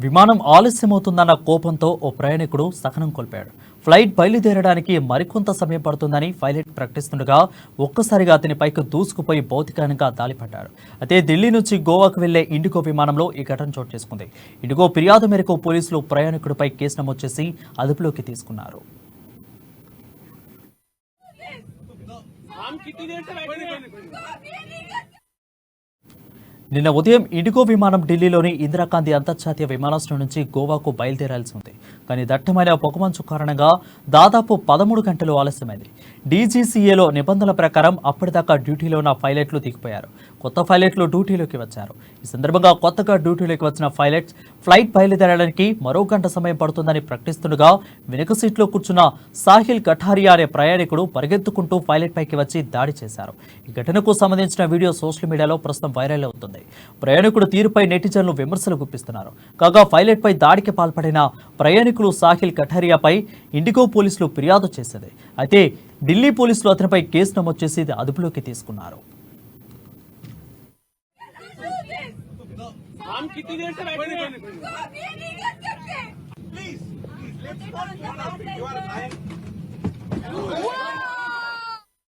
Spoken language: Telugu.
విమానం ఆలస్యమవుతుందన్న కోపంతో ఓ ప్రయాణికుడు సహనం కోల్పోయాడు. ఫ్లైట్ బయలుదేరడానికి మరికొంత సమయం పడుతుందని పైలట్ ప్రకటిస్తుండగా ఒక్కసారిగా అతని పైకి దూసుకుపోయి భౌతికంగా దాలిపడ్డాడు. అయితే ఢిల్లీ నుంచి గోవాకు వెళ్లే ఇండిగో విమానంలో ఈ ఘటన చోటు చేసుకుంది. ఇండిగో ఫిర్యాదు మేరకు పోలీసులు ప్రయాణికుడిపై కేసు నమోదు చేసి అదుపులోకి తీసుకున్నారు. నిన్న ఉదయం ఇండిగో విమానం ఢిల్లీలోని ఇందిరాగాంధీ అంతర్జాతీయ విమానాశ్రయం నుంచి గోవాకు బయలుదేరాల్సి ఉంది. కానీ దట్టమైన పొగమంచు కారణంగా దాదాపు 13 గంటలు ఆలస్యమైంది. డీజీసీఏలో నిబంధనల ప్రకారం అప్పటిదాకా డ్యూటీలో ఉన్న పైలట్లు దిగిపోయారు. కొత్త పైలట్లు డ్యూటీలోకి వచ్చారు. ఈ సందర్భంగా కొత్తగా డ్యూటీలోకి వచ్చిన పైలట్స్ ఫ్లైట్ బయలుదేరడానికి మరో గంట సమయం పడుతుందని ప్రకటిస్తుండగా వెనుక సీట్లో కూర్చున్న సాహిల్ కఠారియా అనే ప్రయాణికుడు పరిగెత్తుకుంటూ పైలట్ పైకి వచ్చి దాడి చేశారు. ఈ ఘటనకు సంబంధించిన వీడియో సోషల్ మీడియాలో ప్రస్తుతం వైరల్ అవుతుంది. ప్రయాణికుడు తీరుపై నెటిజన్లు విమర్శలు గుప్పిస్తున్నారు. కాగా పైలట్ పై దాడికి పాల్పడిన ప్రయాణికులు సాహిల్ కఠారియాపై ఇండిగో పోలీసులు ఫిర్యాదు చేసింది. అయితే ఢిల్లీ పోలీసులు అతనిపై కేసు నమోదు చేసి అదుపులోకి తీసుకున్నారు. Please, let's not. You are lying.